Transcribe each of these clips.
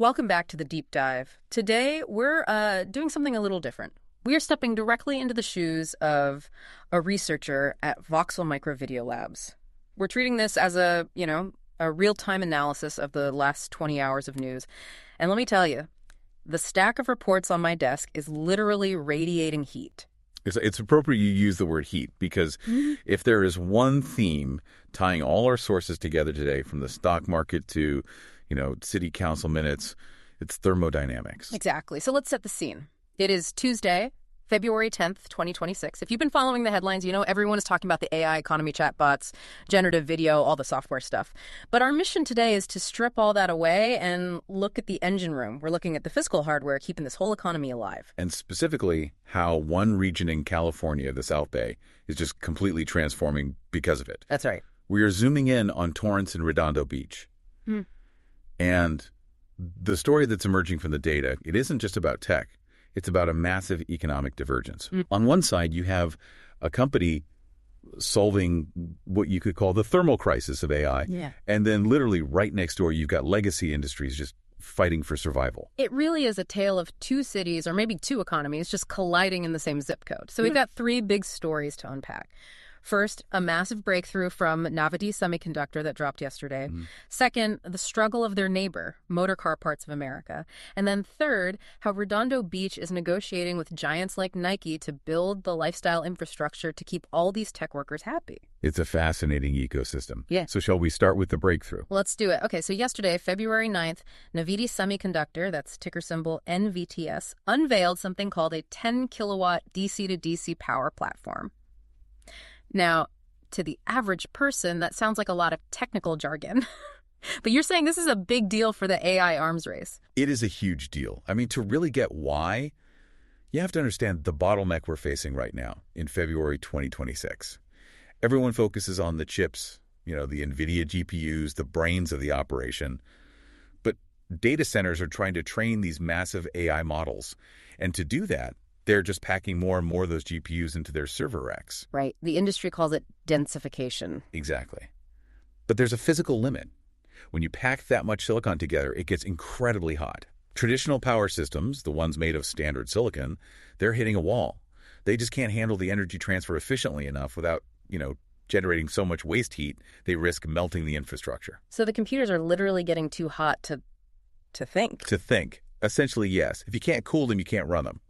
Welcome back to the Deep Dive. Today, we're doing something a little different. We are stepping directly into the shoes of a researcher at Voxel Micro Video Labs. We're treating this as a real-time analysis of the last 20 hours of news. And let me tell you, the stack of reports on my desk is literally radiating heat. It's appropriate you use the word heat because if there is one theme tying all our sources together today, from the stock market to, city council minutes, it's thermodynamics. Exactly. So let's set the scene. It is Tuesday, February 10th, 2026. If you've been following the headlines, everyone is talking about the AI economy chatbots, generative video, all the software stuff. But our mission today is to strip all that away and look at the engine room. We're looking at the physical hardware keeping this whole economy alive. And specifically, how one region in California, the South Bay, is just completely transforming because of it. That's right. We are zooming in on Torrance and Redondo Beach. And the story that's emerging from the data, it isn't just about tech. It's about a massive economic divergence. On one side, you have a company solving what you could call the thermal crisis of AI. Yeah. And then literally right next door, you've got legacy industries just fighting for survival. It really is a tale of two cities, or maybe two economies, just colliding in the same zip code. So we've got three big stories to unpack. First, a massive breakthrough from Navitas Semiconductor that dropped yesterday. Second, the struggle of their neighbor, Motor Car Parts of America. And then third, how Redondo Beach is negotiating with giants like Nike to build the lifestyle infrastructure to keep all these tech workers happy. It's a fascinating ecosystem. Yeah. So shall we start with the breakthrough? Let's do it. Okay, so yesterday, February 9th, Navitas Semiconductor, that's ticker symbol NVTS, unveiled something called a 10-kilowatt DC-to-DC power platform. Now, to the average person, that sounds like a lot of technical jargon. But you're saying this is a big deal for the AI arms race. It is a huge deal. I mean, to really get why, you have to understand the bottleneck we're facing right now in February 2026. Everyone focuses on the chips, the NVIDIA GPUs, the brains of the operation. But data centers are trying to train these massive AI models. And to do that, they're just packing more and more of those GPUs into their server racks. Right. The industry calls it densification. Exactly. But there's a physical limit. When you pack that much silicon together, it gets incredibly hot. Traditional power systems, the ones made of standard silicon, they're hitting a wall. They just can't handle the energy transfer efficiently enough without, generating so much waste heat, they risk melting the infrastructure. So the computers are literally getting too hot to think. To think. Essentially, yes. If you can't cool them, you can't run them.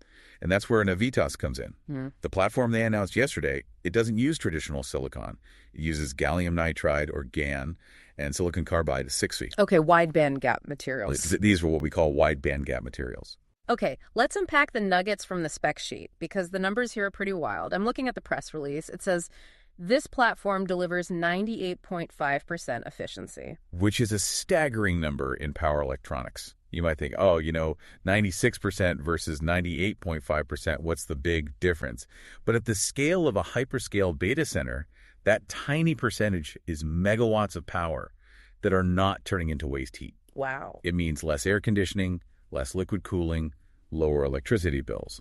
And that's where Navitas comes in. The platform they announced yesterday, it doesn't use traditional silicon. It uses gallium nitride, or GaN, and silicon carbide, 6F. Okay, wide bandgap materials. These are what we call wide bandgap materials. Okay, let's unpack the nuggets from the spec sheet, because the numbers here are pretty wild. I'm looking at the press release. It says, this platform delivers 98.5% efficiency. Which is a staggering number in power electronics. You might think, 96% versus 98.5%, what's the big difference? But at the scale of a hyperscale data center, that tiny percentage is megawatts of power that are not turning into waste heat. Wow. It means less air conditioning, less liquid cooling, lower electricity bills.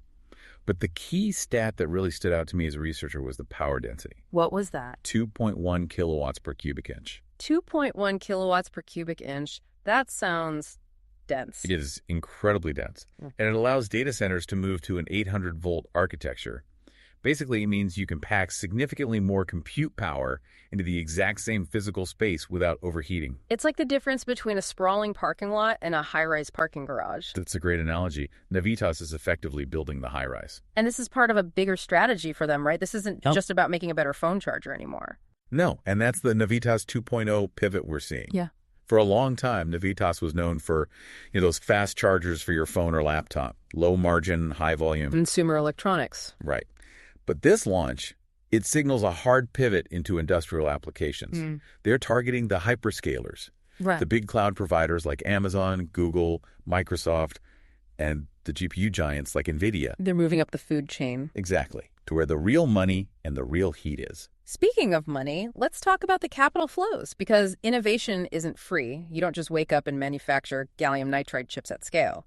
But the key stat that really stood out to me as a researcher was the power density. What was that? 2.1 kilowatts per cubic inch. 2.1 kilowatts per cubic inch. That sounds dense. It is incredibly dense. And it allows data centers to move to an 800-volt architecture. Basically, it means you can pack significantly more compute power into the exact same physical space without overheating. It's like the difference between a sprawling parking lot and a high-rise parking garage. That's a great analogy. Navitas is effectively building the high-rise. And this is part of a bigger strategy for them, right? This isn't just about making a better phone charger anymore. No, and that's the Navitas 2.0 pivot we're seeing. Yeah. For a long time, Navitas was known for those fast chargers for your phone or laptop, low margin, high volume. Consumer electronics. Right. But this launch, it signals a hard pivot into industrial applications. They're targeting the hyperscalers, the big cloud providers like Amazon, Google, Microsoft, and the GPU giants like NVIDIA. They're moving up the food chain. Exactly, to where the real money and the real heat is. Speaking of money, let's talk about the capital flows, because innovation isn't free. You don't just wake up and manufacture gallium nitride chips at scale.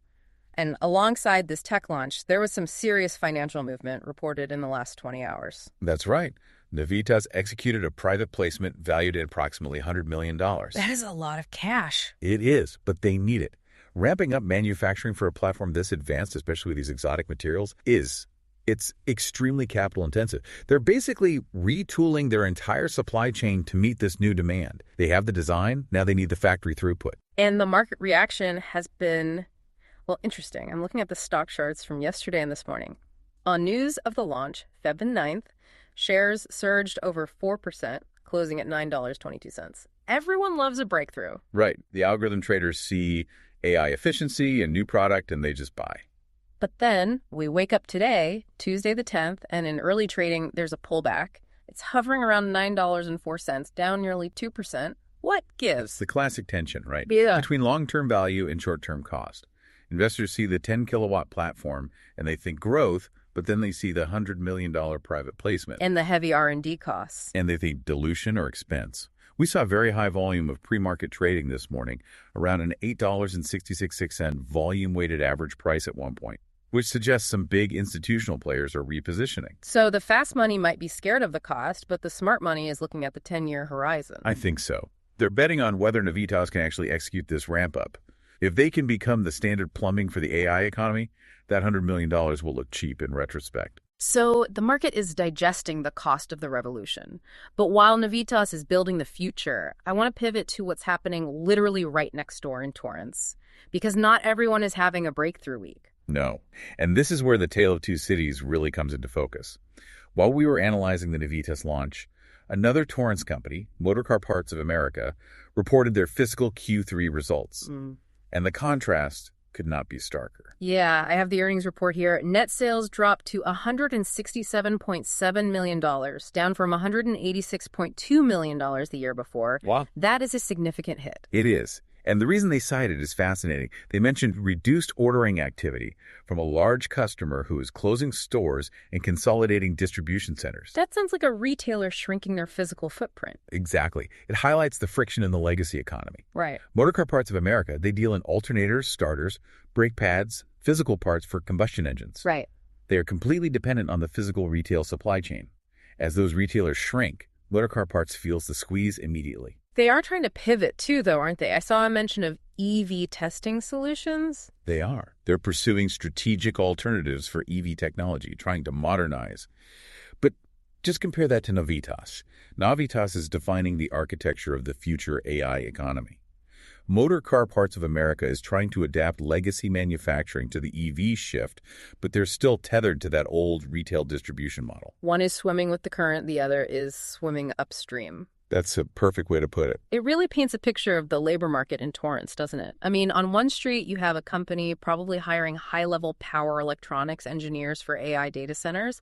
And alongside this tech launch, there was some serious financial movement reported in the last 20 hours. That's right. Navitas executed a private placement valued at approximately $100 million. That is a lot of cash. It is, but they need it. Ramping up manufacturing for a platform this advanced, especially with these exotic materials, it's extremely capital intensive. They're basically retooling their entire supply chain to meet this new demand. They have the design, now they need the factory throughput. And the market reaction has been, well, interesting. I'm looking at the stock charts from yesterday and this morning. On news of the launch, February 9th, shares surged over 4%, closing at $9.22. Everyone loves a breakthrough. Right. The algorithm traders see AI efficiency and new product, and they just buy. But then we wake up today, Tuesday the 10th, and in early trading, there's a pullback. It's hovering around $9.04, down nearly 2%. What gives? It's the classic tension, right? Yeah. Between long-term value and short-term cost. Investors see the 10-kilowatt platform, and they think growth, but then they see the $100 million private placement. And the heavy R&D costs. And they think dilution or expense. We saw a very high volume of pre-market trading this morning, around an $8.66 volume-weighted average price at one point, which suggests some big institutional players are repositioning. So the fast money might be scared of the cost, but the smart money is looking at the 10-year horizon. I think so. They're betting on whether Navitas can actually execute this ramp-up. If they can become the standard plumbing for the AI economy, that $100 million will look cheap in retrospect. So the market is digesting the cost of the revolution. But while Navitas is building the future, I want to pivot to what's happening literally right next door in Torrance. Because not everyone is having a breakthrough week. No. And this is where the tale of two cities really comes into focus. While we were analyzing the Navitas launch, another Torrance company, Motorcar Parts of America, reported their fiscal Q3 results. And the contrast could not be starker. Yeah, I have the earnings report here. Net sales dropped to $167.7 million, down from $186.2 million the year before. Wow. That is a significant hit. It is. And the reason they cited is fascinating. They mentioned reduced ordering activity from a large customer who is closing stores and consolidating distribution centers. That sounds like a retailer shrinking their physical footprint. Exactly. It highlights the friction in the legacy economy. Right. Motorcar Parts of America, they deal in alternators, starters, brake pads, physical parts for combustion engines. Right. They are completely dependent on the physical retail supply chain. As those retailers shrink, Motorcar Parts feels the squeeze immediately. They are trying to pivot too, though, aren't they? I saw a mention of EV testing solutions. They are. They're pursuing strategic alternatives for EV technology, trying to modernize. But just compare that to Navitas. Navitas is defining the architecture of the future AI economy. Motorcar Parts of America is trying to adapt legacy manufacturing to the EV shift, but they're still tethered to that old retail distribution model. One is swimming with the current, the other is swimming upstream. That's a perfect way to put it. It really paints a picture of the labor market in Torrance, doesn't it? I mean, on one street, you have a company probably hiring high-level power electronics engineers for AI data centers.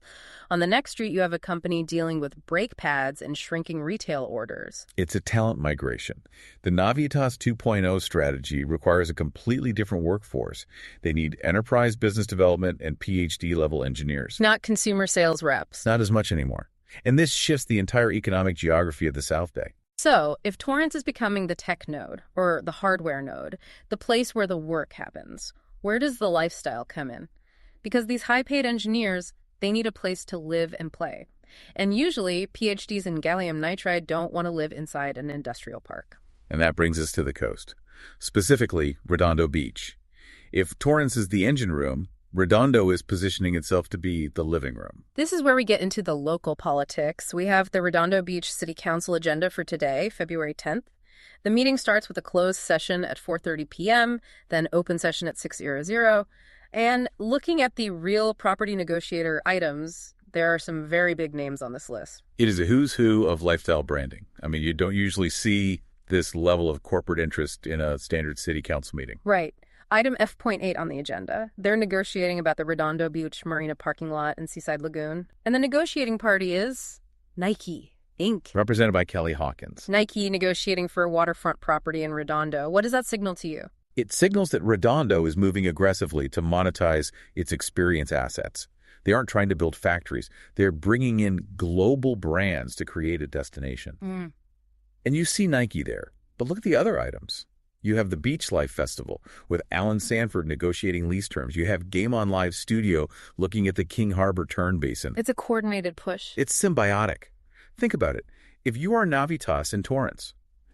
On the next street, you have a company dealing with brake pads and shrinking retail orders. It's a talent migration. The Navitas 2.0 strategy requires a completely different workforce. They need enterprise business development and PhD-level engineers. Not consumer sales reps. Not as much anymore. And this shifts the entire economic geography of the South Bay. So, if Torrance is becoming the tech node, or the hardware node, the place where the work happens, where does the lifestyle come in? Because these high-paid engineers, they need a place to live and play. And usually, PhDs in gallium nitride don't want to live inside an industrial park. And that brings us to the coast, specifically Redondo Beach. If Torrance is the engine room, Redondo is positioning itself to be the living room. This is where we get into the local politics. We have the Redondo Beach City Council agenda for today, February 10th. The meeting starts with a closed session at 4:30 p.m., then open session at 6:00. And looking at the real property negotiator items, there are some very big names on this list. It is a who's who of lifestyle branding. I mean, you don't usually see this level of corporate interest in a standard city council meeting. Right. Item F.8 on the agenda. They're negotiating about the Redondo Beach Marina parking lot and Seaside Lagoon. And the negotiating party is Nike, Inc. Represented by Kelly Hawkins. Nike negotiating for a waterfront property in Redondo. What does that signal to you? It signals that Redondo is moving aggressively to monetize its experience assets. They aren't trying to build factories. They're bringing in global brands to create a destination. And you see Nike there. But look at the other items. You have the Beach Life Festival with Alan Sanford negotiating lease terms. You have Game On Live Studio looking at the King Harbor Turn Basin. It's a coordinated push. It's symbiotic. Think about it. If you are Navitas in Torrance,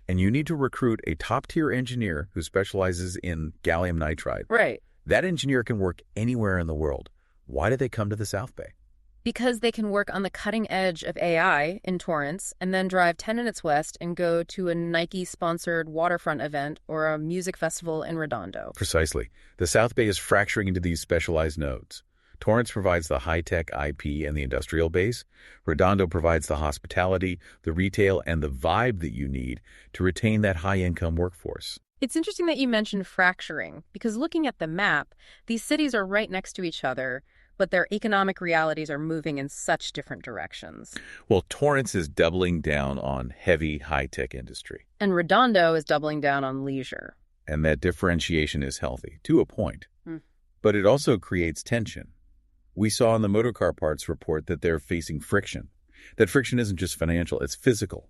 and you need to recruit a top-tier engineer who specializes in gallium nitride. Right. That engineer can work anywhere in the world. Why do they come to the South Bay? Because they can work on the cutting edge of AI in Torrance and then drive 10 minutes west and go to a Nike-sponsored waterfront event or a music festival in Redondo. Precisely. The South Bay is fracturing into these specialized nodes. Torrance provides the high-tech IP and the industrial base. Redondo provides the hospitality, the retail, and the vibe that you need to retain that high-income workforce. It's interesting that you mentioned fracturing, because looking at the map, these cities are right next to each other, but their economic realities are moving in such different directions. Well, Torrance is doubling down on heavy high-tech industry. And Redondo is doubling down on leisure. And that differentiation is healthy, to a point. But it also creates tension. We saw in the motorcar parts report that they're facing friction. That friction isn't just financial, it's physical.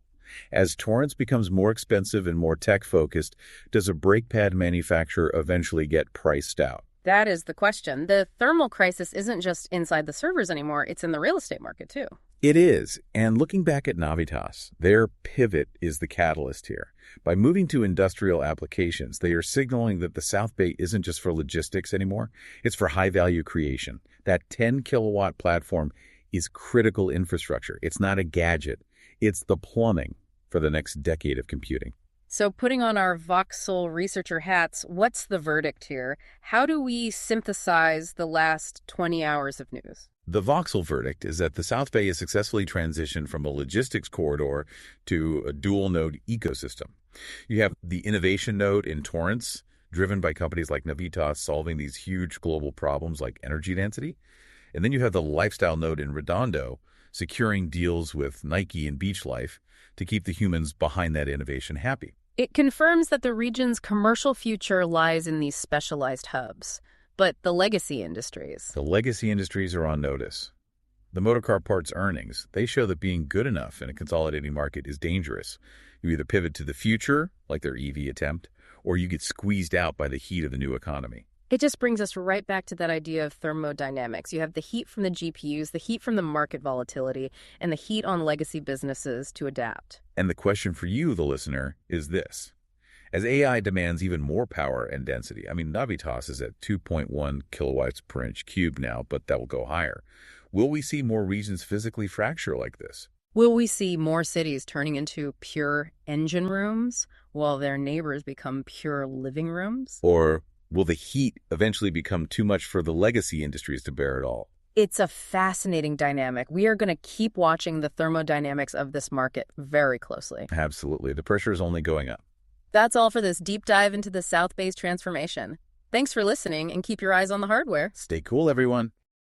As Torrance becomes more expensive and more tech-focused, does a brake pad manufacturer eventually get priced out? That is the question. The thermal crisis isn't just inside the servers anymore, it's in the real estate market too. It is, and looking back at Navitas, their pivot is the catalyst here. By moving to industrial applications, they are signaling that the South Bay isn't just for logistics anymore, it's for high-value creation. That 10-kilowatt platform is critical infrastructure. It's not a gadget. It's the plumbing for the next decade of computing. So putting on our Voxel researcher hats, what's the verdict here? How do we synthesize the last 20 hours of news? The Voxel verdict is that the South Bay has successfully transitioned from a logistics corridor to a dual-node ecosystem. You have the innovation node in Torrance, driven by companies like Navitas solving these huge global problems like energy density. And then you have the lifestyle node in Redondo, securing deals with Nike and Beach Life to keep the humans behind that innovation happy. It confirms that the region's commercial future lies in these specialized hubs. But the legacy industries? The legacy industries are on notice. The motorcar parts earnings, they show that being good enough in a consolidating market is dangerous. You either pivot to the future, like their EV attempt, or you get squeezed out by the heat of the new economy. It just brings us right back to that idea of thermodynamics. You have the heat from the GPUs, the heat from the market volatility, and the heat on legacy businesses to adapt. And the question for you, the listener, is this. As AI demands even more power and density, Navitas is at 2.1 kilowatts per inch cubed now, but that will go higher. Will we see more regions physically fracture like this? Will we see more cities turning into pure engine rooms while their neighbors become pure living rooms? Or will the heat eventually become too much for the legacy industries to bear it all? It's a fascinating dynamic. We are going to keep watching the thermodynamics of this market very closely. Absolutely. The pressure is only going up. That's all for this deep dive into the South Bay's transformation. Thanks for listening, and keep your eyes on the hardware. Stay cool, everyone.